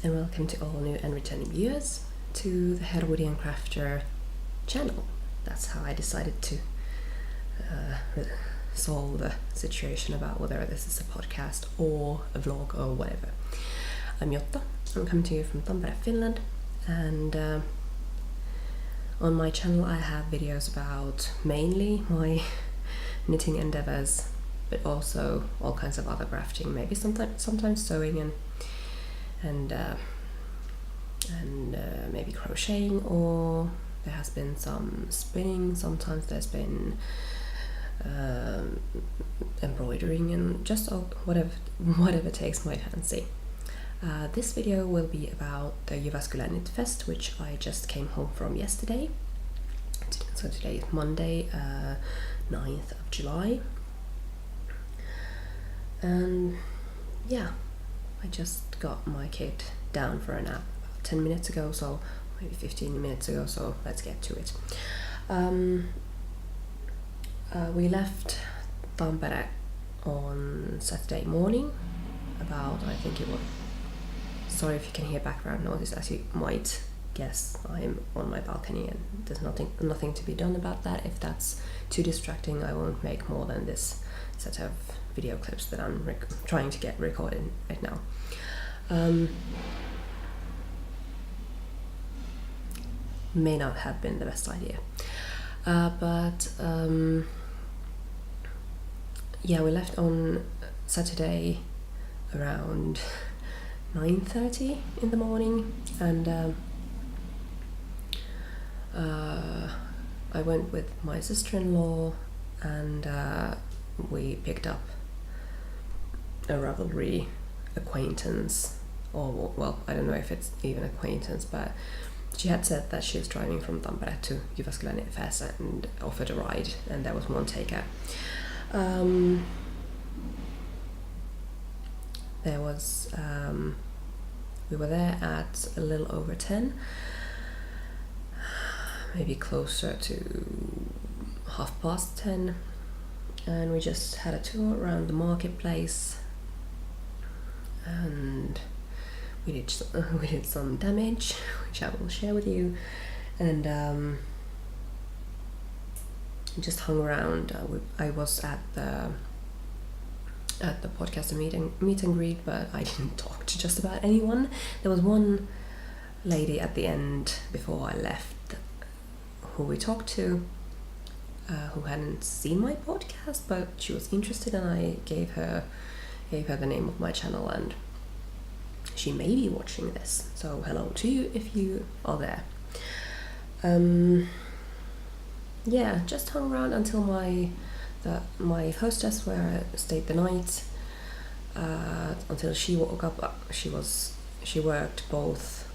and welcome to all new and returning viewers to the Herwoodian Crafter channel. That's how I decided to solve the situation about whether this is a podcast or a vlog or whatever. I'm Jotta, I'm coming to you from Tampere, Finland, and on my channel I have videos about mainly my knitting endeavors, but also all kinds of other crafting, maybe sometimes sewing and maybe crocheting, or there has been some spinning, sometimes there's been embroidering, and just whatever takes my fancy. This video will be about the Jyväskylä Knit Fest, which I just came home from yesterday. So today is Monday, 9th of July. And yeah, I just got my kid down for a nap about 10 minutes ago, so maybe 15 minutes ago, so let's get to it. We left Tampere on Saturday morning, about, I think it was, sorry if you can hear background noise, as you might guess, I'm on my balcony and there's nothing to be done about that. If that's too distracting, I won't make more than this set of video clips that I'm trying to get recorded right now. May not have been the best idea, but yeah, we left on Saturday around 9:30 in the morning, and I went with my sister-in-law, and we picked up a Ravelry acquaintance, or well, I don't know if it's even acquaintance, but she had said that she was driving from Tampere to Jyväskylä Knit Fest and offered a ride, and there was one taker. There was we were there at a little over 10, maybe closer to 10:30, and we just had a tour around the marketplace, and we did some damage, which I will share with you, and just hung around. I was at the podcaster meet and greet, but I didn't talk to just about anyone. There was one lady at the end before I left who we talked to, who hadn't seen my podcast, but she was interested, and I gave her the name of my channel, and she may be watching this, so hello to you if you are there. Yeah, just hung around until my hostess, where I stayed the night, until she woke up. She worked both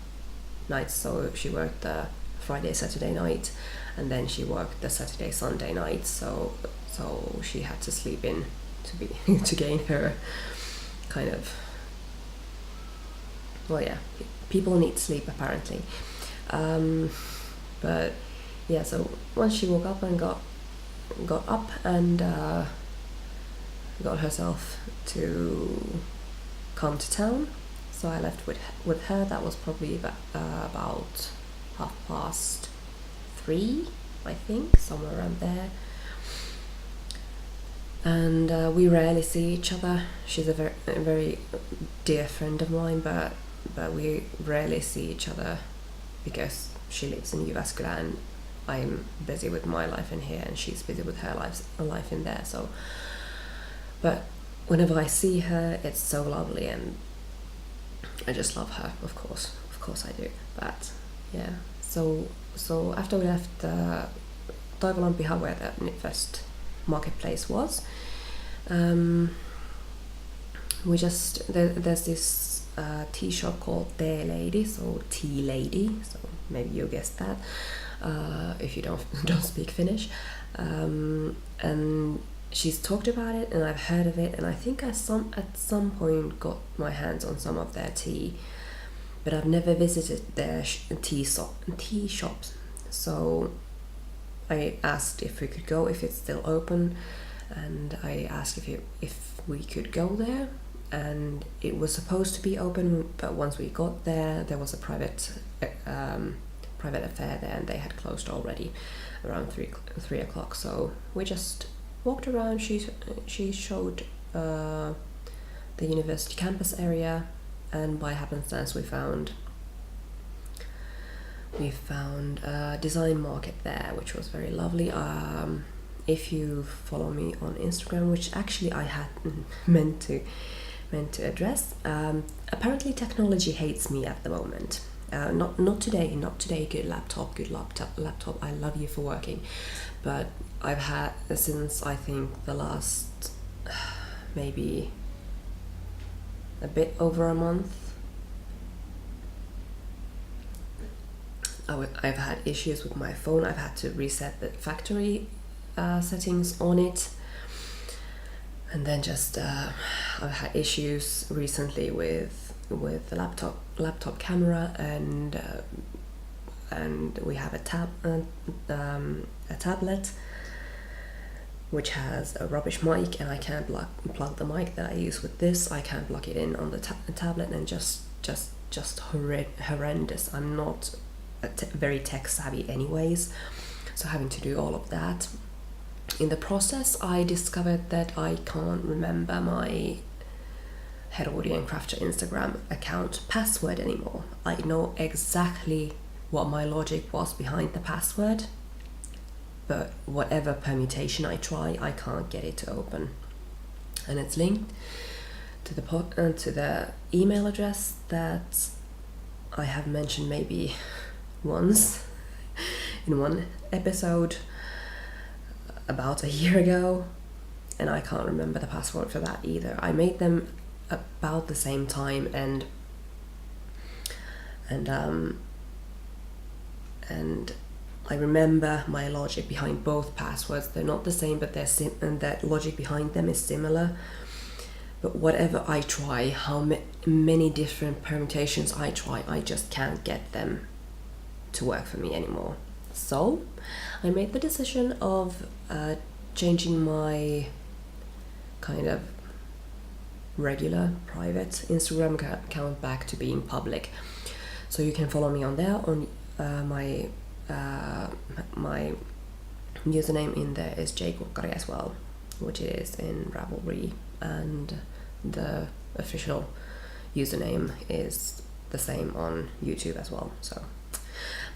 nights, so she worked the Friday, Saturday night, and then she worked the Saturday, Sunday night, so she had to sleep in to gain her kind of, well, yeah, people need sleep apparently, but yeah, so once she woke up and got up and got herself to come to town, so I left with her. That was probably about 3:30, I think, somewhere around there. And we rarely see each other. She's a very dear friend of mine, but we rarely see each other because she lives in Jyväskylä and I'm busy with my life in here, and she's busy with her life in there. So, but whenever I see her, it's so lovely, and I just love her. Of course I do. But yeah, so after we left Toivolampiha, where the Knit Fest marketplace was, we just there's this tea shop called Tea Lady, so Tea Lady. So maybe you guessed that. If you don't speak Finnish, and she's talked about it, and I've heard of it, and I think at some point got my hands on some of their tea, but I've never visited their tea shops. So I asked if we could go, if it's still open, and I asked if we could go there, and it was supposed to be open, but once we got there, there was a private affair there, and they had closed already around 3 o'clock. So we just walked around. She showed the university campus area, and by happenstance we found a design market there, which was very lovely. If you follow me on Instagram, which actually I had meant to address, apparently technology hates me at the moment. Not today. Good laptop. I love you for working, but I've had since I think the last maybe a bit over a month. I've had issues with my phone. I've had to reset the factory settings on it, and then just I've had issues recently with the laptop camera, and we have a tablet which has a rubbish mic, and I can't plug the mic that I use with this. I can't plug it in on the tablet, and just horrendous. I'm not very tech savvy anyways, so having to do all of that. In the process, I discovered that I can't remember my Herwoodian Crafter Instagram account password anymore. I know exactly what my logic was behind the password, but whatever permutation I try, I can't get it to open. And it's linked to the email address that I have mentioned maybe once in one episode about a year ago, and I can't remember the password for that either. I made them about the same time, and I remember my logic behind both passwords. They're not the same, but and that logic behind them is similar. But whatever I try, how many different permutations I try, I just can't get them to work for me anymore. So I made the decision of changing my kind of regular private Instagram account back to being public. So you can follow me on there. On my username in there is jkurkkari as well, which is in Ravelry, and the official username is the same on YouTube as well. So,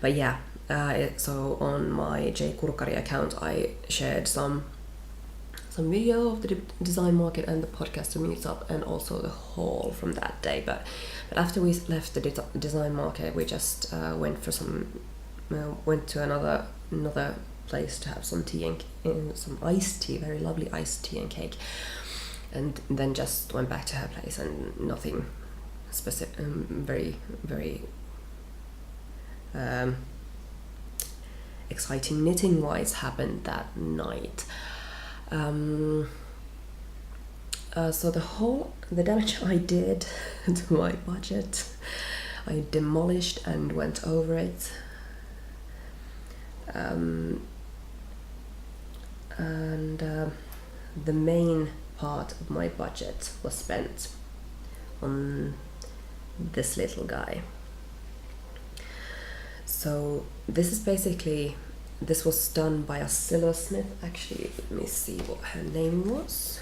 but yeah, so on my jkurkkari account, I shared some video of the design market and the podcaster meetup, and also the haul from that day. But after we left the design market, we just went to another place to have some tea and some iced tea, very lovely iced tea and cake, and then just went back to her place, and nothing specific, very exciting knitting wise happened that night. So the damage I did to my budget, I demolished and went over it. The main part of my budget was spent on this little guy. So this was done by a silversmith. Actually, let me see what her name was.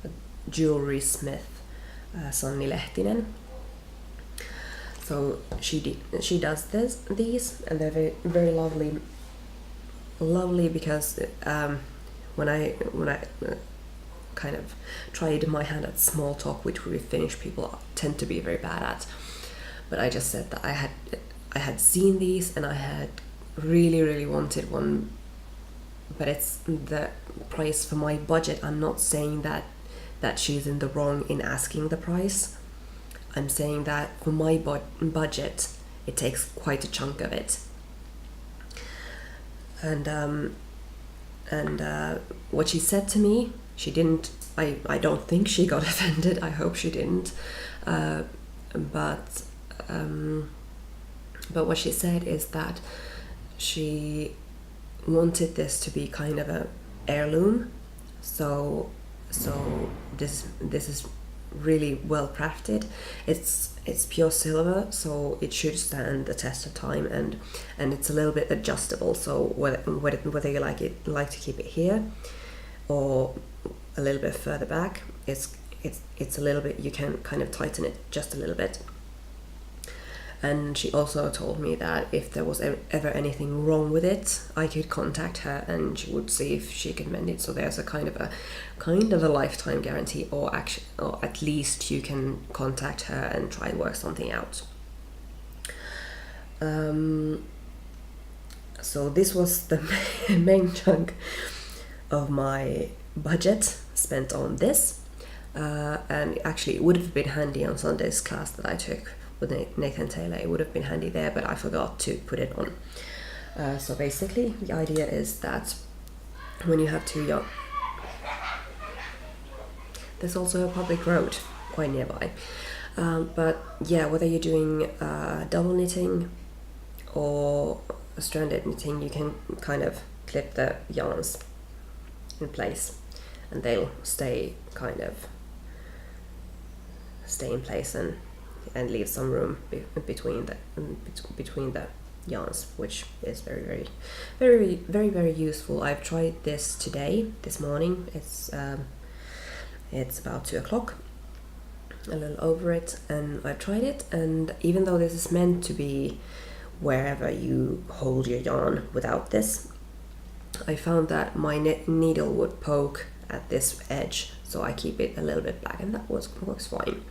A jewelry smith, Sanni Lehtinen. So she does these, and they're very, very lovely because when I kind of tried my hand at small talk, which we Finnish people tend to be very bad at, but I just said that I had seen these and I had really wanted one, but it's the price for my budget. I'm not saying that she's in the wrong in asking the price. I'm saying that for my budget, it takes quite a chunk of it. And what she said to me, she didn't. I don't think she got offended. I hope she didn't. But what she said is that she wanted this to be kind of a heirloom, so this is really well crafted. It's pure silver, so it should stand the test of time, and it's a little bit adjustable. So whether you like to keep it here or a little bit further back, it's a little bit, you can kind of tighten it just a little bit. And she also told me that if there was ever anything wrong with it, I could contact her and she would see if she could mend it. So there's a kind of a lifetime guarantee, or at least you can contact her and try and work something out. So this was the main chunk of my budget spent on this, and actually it would have been handy on Sunday's class that I took with Nathan Taylor. It would have been handy there, but I forgot to put it on. So basically the idea is that when you have two young, there's also a public road quite nearby, but yeah, whether you're doing double knitting or stranded knitting, you can kind of clip the yarns in place and they'll stay in place and leave some room between the yarns, which is very useful. I've tried this this morning. It's about 2 o'clock, a little over it, and I've tried it, and even though this is meant to be wherever you hold your yarn without this, I found that my needle would poke at this edge, so I keep it a little bit back, and that works fine.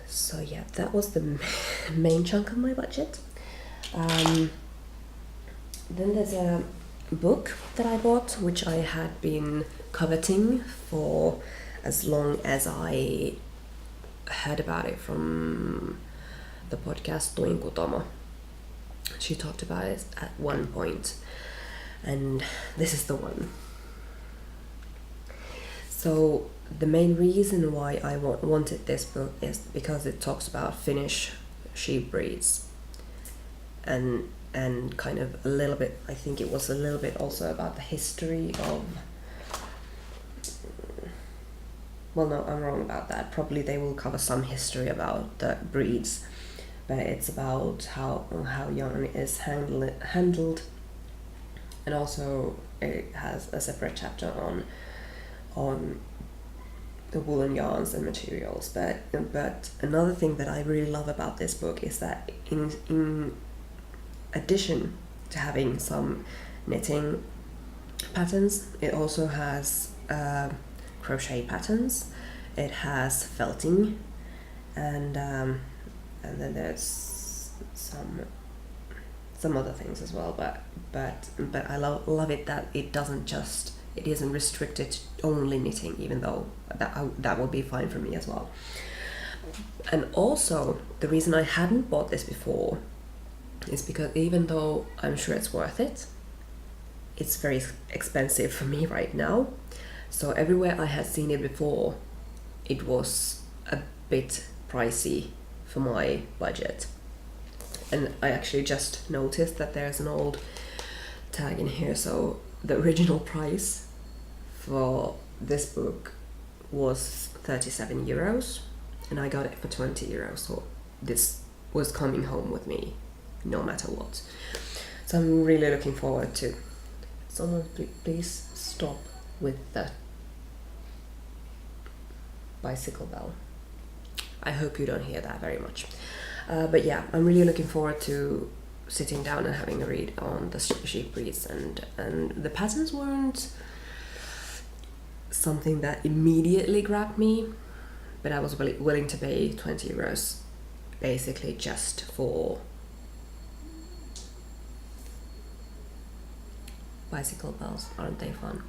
So yeah, that was the main chunk of my budget. Then there's a book that I bought, which I had been coveting for as long as I heard about it from the podcast Tuin Kutomo. She talked about it at one point, and this is the one. So the main reason why I wanted this book is because it talks about Finnish sheep breeds, and kind of a little bit, I think it was a little bit also about the history of, well no, I'm wrong about that, probably they will cover some history about the breeds, but it's about how yarn is handled, and also it has a separate chapter on the woolen yarns and materials. But another thing that I really love about this book is that in addition to having some knitting patterns, it also has crochet patterns, it has felting, and then there's some other things as well. But I love it that it isn't restricted to only knitting, even though that would be fine for me as well. And also, the reason I hadn't bought this before is because even though I'm sure it's worth it, it's very expensive for me right now. So everywhere I had seen it before, it was a bit pricey for my budget. And I actually just noticed that there's an old tag in here, so the original price for this book was 37 euros, and I got it for 20 euros, so this was coming home with me no matter what. So I'm really looking forward to... Someone please stop with the bicycle bell. I hope you don't hear that very much. But yeah, I'm really looking forward to sitting down and having a read on the sheep breeds, and the patterns weren't something that immediately grabbed me, but I was willing to pay 20 euros basically just for bicycle bells. Aren't they fun?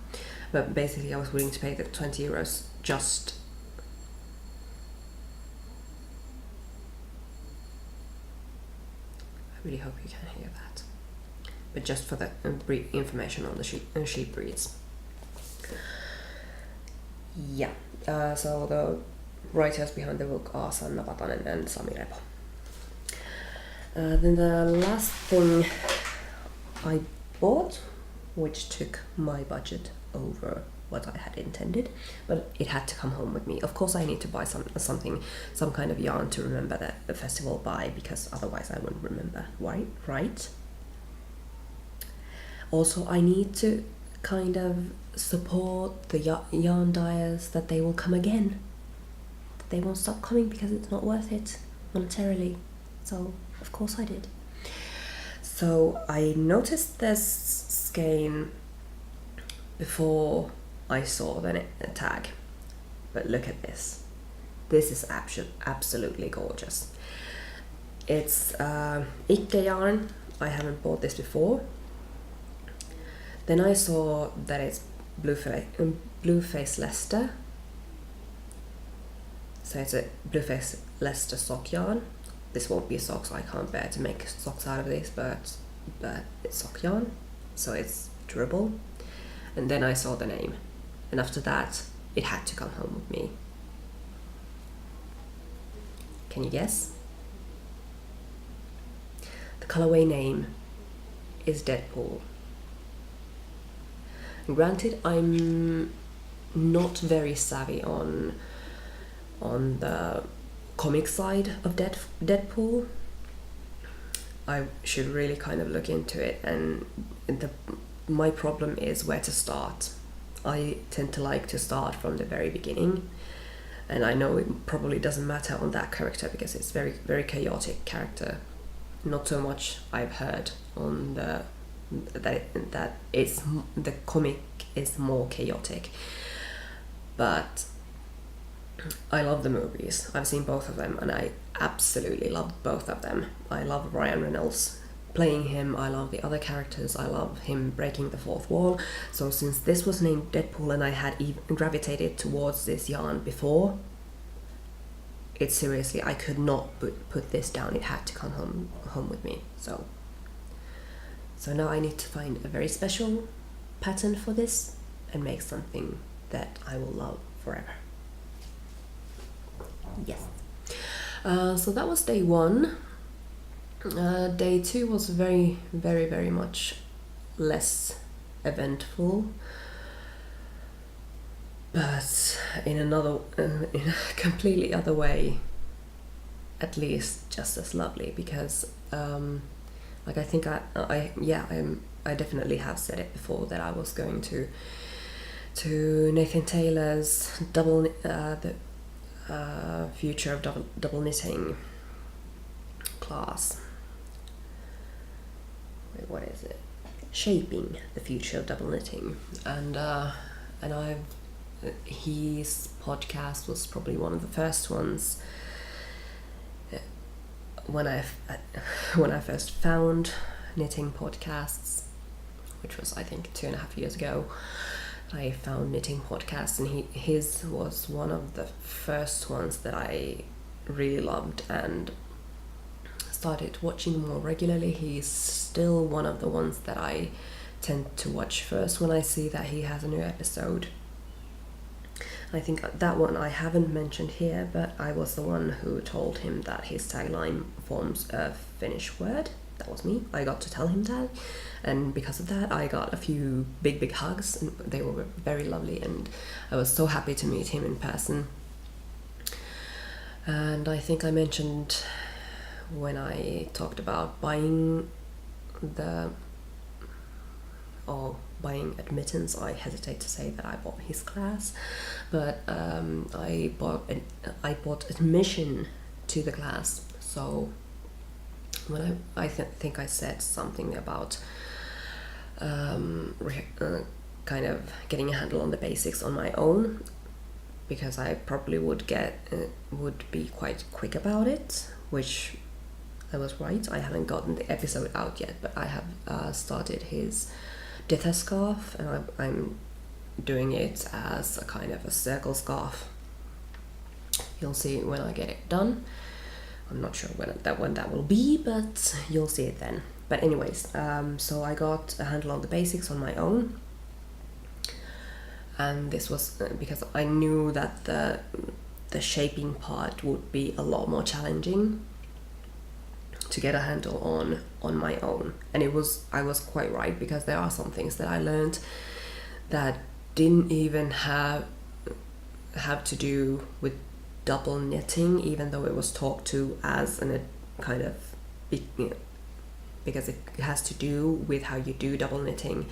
But basically I was willing to pay the 20 euros just I really hope you can hear that, but just for the information on the sheep breeds. Yeah, so the writers behind the book are Sanna Vatanen and Sami Repo. Then the last thing I bought, which took my budget over what I had intended, but it had to come home with me. Of course, I need to buy some kind of yarn to remember the festival by, because otherwise I wouldn't remember. Right? Also, I need to kind of support the yarn dyers, that they will come again. That they won't stop coming because it's not worth it monetarily. So, of course I did. So I noticed this skein before I saw the tag, but look at this. This is absolutely gorgeous. It's Ikke yarn. I haven't bought this before. Then I saw that it's Blueface Leicester. So it's a Blueface Leicester sock yarn. This won't be socks, I can't bear to make socks out of this, but it's sock yarn, so it's durable. And then I saw the name, and after that it had to come home with me. Can you guess? The colorway name is Deadpool. And granted, I'm not very savvy on the comic side of Deadpool. I should really kind of look into it, and my problem is where to start. I tend to like to start from the very beginning, and I know it probably doesn't matter on that character because it's very, very chaotic character. Not so much I've heard on that it's the comic is more chaotic, but I love the movies. I've seen both of them and I absolutely love both of them. I love Ryan Reynolds playing him, I love the other characters, I love him breaking the fourth wall. So since this was named Deadpool and I had gravitated towards this yarn before, it's seriously, I could not put this down. It had to come home with me. So now I need to find a very special pattern for this and make something that I will love forever. Yes. So that was day 1. Day 2 was very, very, very much less eventful, but in a completely other way, at least just as lovely, because like I think I definitely have said it before that I was going to Nathan Taylor's the future of double knitting class. Wait, what is it? Shaping the future of double knitting, and his podcast was probably one of the first ones when I first found knitting podcasts, which was I think 2.5 years ago. I found knitting podcasts, and his was one of the first ones that I really loved and started watching more regularly. He's still one of the ones that I tend to watch first when I see that he has a new episode. I think that one I haven't mentioned here, but I was the one who told him that his tagline forms a Finnish word. That was me. I got to tell him that, and because of that I got a few big hugs, and they were very lovely, and I was so happy to meet him in person. And I think I mentioned when I talked about buying admittance, I hesitate to say that I bought his class, but I bought admission to the class. So when I think I said something about kind of getting a handle on the basics on my own, because I probably would be quite quick about it, which I was right. I haven't gotten the episode out yet, but I have started his dither scarf, and I'm doing it as a kind of a circle scarf. You'll see when I get it done. I'm not sure when that will be, but you'll see it then. But anyways, so I got a handle on the basics on my own, and this was because I knew that the shaping part would be a lot more challenging. to get a handle on my own. And I was quite right, because there are some things that I learned that didn't even have to do with double knitting, even though it was talked to as a kind of, because it has to do with how you do double knitting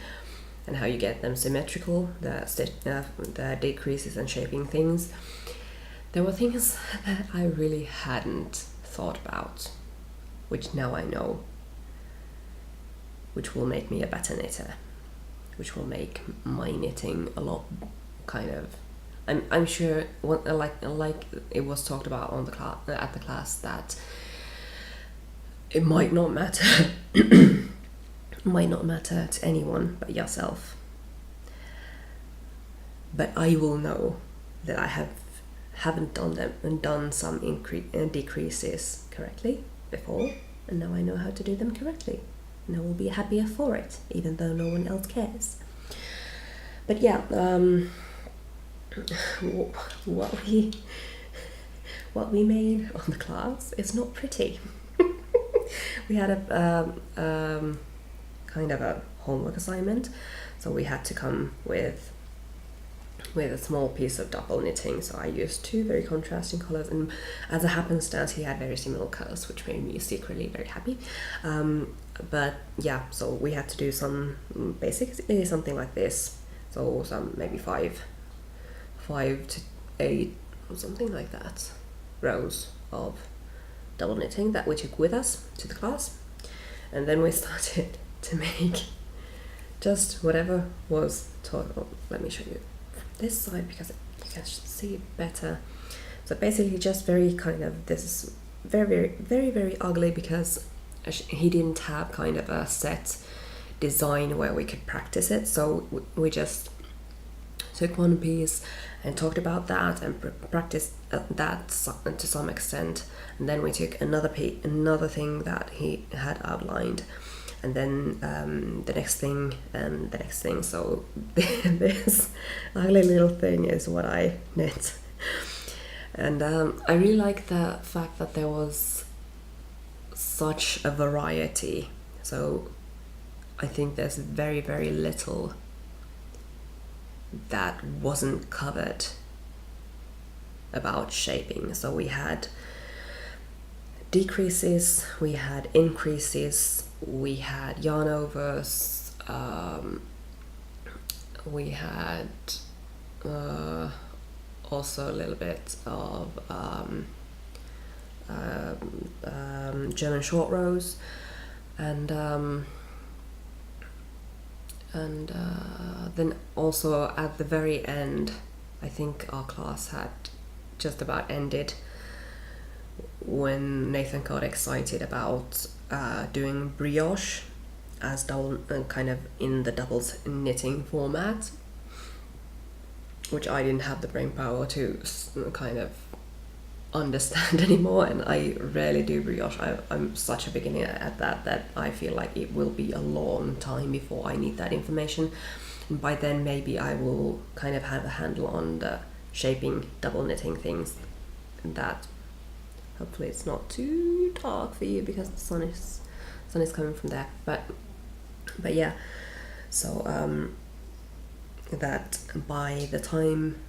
and how you get them symmetrical, the decreases and shaping things. There were things that I really hadn't thought about, which now I know, which will make me a better knitter, which will make my knitting a lot kind of, I'm sure, like it was talked about on at the class, that it might not matter might not matter to anyone but yourself, but I will know that I haven't done some decreases correctly before, and now I know how to do them correctly, and I will be happier for it, even though no one else cares. But yeah, what we made on the class is not pretty. We had a kind of a homework assignment, so we had to come with a small piece of double knitting. So I used 2 very contrasting colors, and as a happenstance he had very similar colors, which made me secretly very happy. But yeah, so we had to do some basically something like this, so some maybe 5 to 8 or something like that rows of double knitting that we took with us to the class, and then we started to make just whatever was taught. Oh, let me show you this side because you can see it better. So basically just very kind of, this is very ugly, because he didn't have kind of a set design where we could practice it, so we just took one piece and talked about that and practiced that to some extent, and then we took another thing that he had outlined, and then the next thing and the next thing. So this ugly little thing is what I knit, and I really like the fact that there was such a variety. So I think there's very little that wasn't covered about shaping. So we had decreases, we had increases, we had yarn overs, we had also a little bit of German short rows, and then also at the very end, I think our class had just about ended when Nathan got excited about doing brioche as kind of in the doubles knitting format, which I didn't have the brain power to kind of understand anymore, and I rarely do brioche. I'm such a beginner at that I feel like it will be a long time before I need that information, and by then maybe I will kind of have a handle on the shaping double knitting things. That hopefully it's not too dark for you because the sun is coming from there, but yeah, so that by the time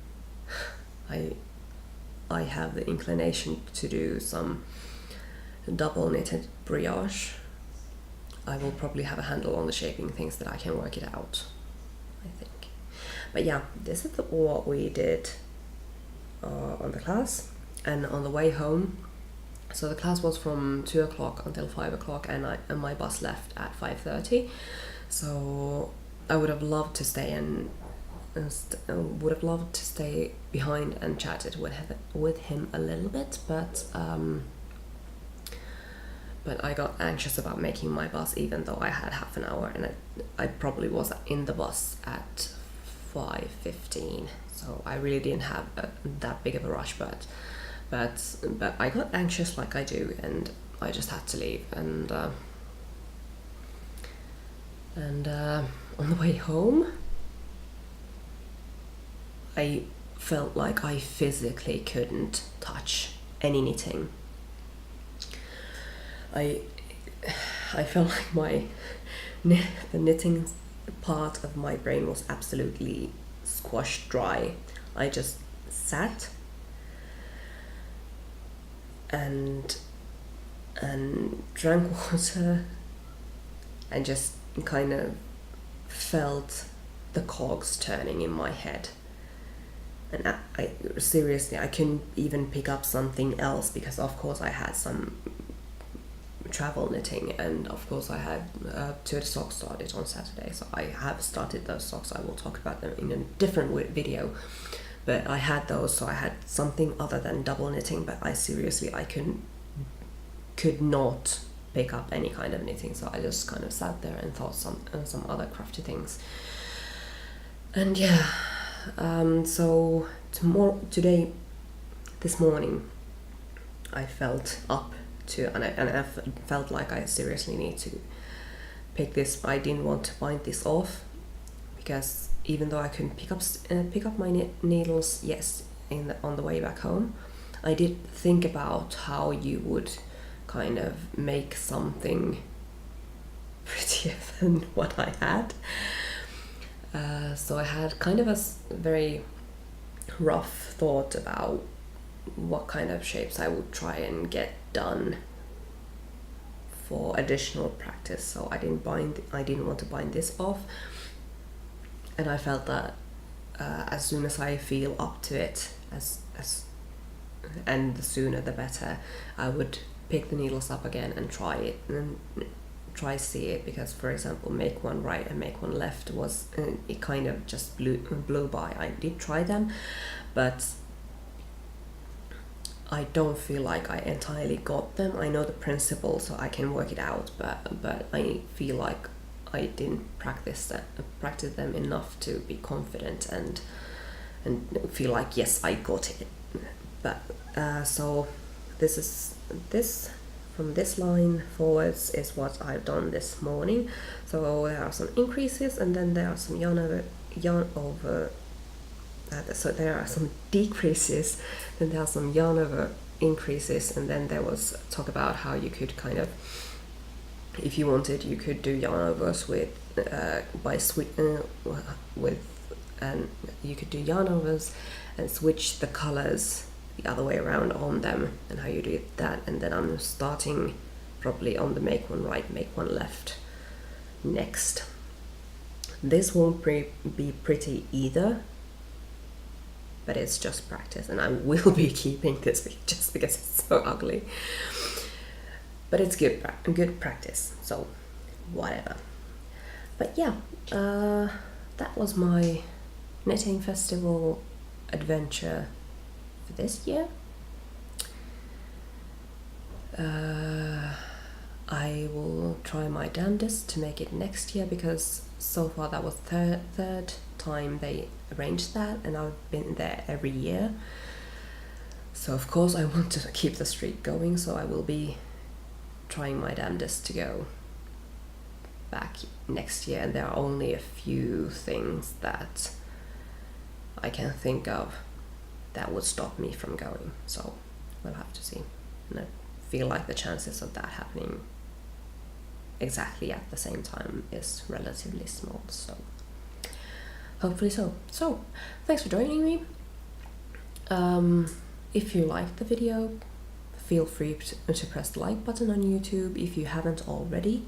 I have the inclination to do some double knitted brioche, I will probably have a handle on the shaping things that I can work it out, I think. But yeah, this is what we did on the class. And on the way home, so the class was from 2 o'clock until 5 o'clock, and my bus left at 5:30. So I would have loved to stay behind and chatted with him a little bit, but I got anxious about making my bus, even though I had half an hour, and I probably was in the bus at 5:15. So I really didn't have that big of a rush, but I got anxious like I do, and I just had to leave. And on the way home, I felt like I physically couldn't touch any knitting. I felt like the knitting part of my brain was absolutely squashed dry. I just sat and drank water and just kind of felt the cogs turning in my head. And I seriously, I couldn't even pick up something else because of course I had some travel knitting, and of course I had 2 socks started on Saturday, so I have started those socks. I will talk about them in a different video, but I had those, so I had something other than double knitting, but I could not pick up any kind of knitting, so I just kind of sat there and thought some other crafty things. And yeah, so this morning I felt up to, and I felt like I seriously need to pick this. I didn't want to bind this off because even though I couldn't pick up my needles, on the way back home, I did think about how you would kind of make something prettier than what I had. So I had kind of a very rough thought about what kind of shapes I would try and get done for additional practice. So I didn't want to bind this off, and I felt that as soon as I feel up to it, and the sooner the better, I would pick the needles up again and try it and try see it, because for example make one right and make one left was it kind of just blew by. I did try them, but I don't feel like I entirely got them. I know the principle, so I can work it out, but I feel like I didn't practice them enough to be confident and feel like yes, I got it. But so this from this line forwards is what I've done this morning. So there are some increases, and then there are some yarn over. So there are some decreases, then there are some yarn over increases, and then there was talk about how you could kind of, if you wanted, you could do yarn overs and you could do yarn overs and switch the colors the other way around on them, and how you do that. And then I'm starting probably on the make one right, make one left next. This won't be pretty either, but it's just practice, and I will be keeping this just because it's so ugly. But it's good practice, so whatever. But yeah, that was my knitting festival adventure for this year. I will try my damnedest to make it next year, because so far that was third time they arranged that, and I've been there every year. So of course I want to keep the streak going, so I will be trying my damnedest to go back next year, and there are only a few things that I can think of that would stop me from going, so we'll have to see. And I feel like the chances of that happening exactly at the same time is relatively small, so hopefully so. So thanks for joining me. If you liked the video, feel free to press the like button on YouTube if you haven't already.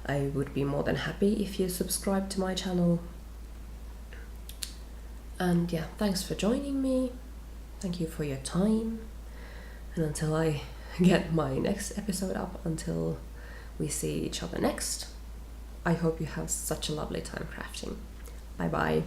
I would be more than happy if you subscribe to my channel. And yeah, thanks for joining me. Thank you for your time. And until I get my next episode up, until we see each other next, I hope you have such a lovely time crafting. Bye bye.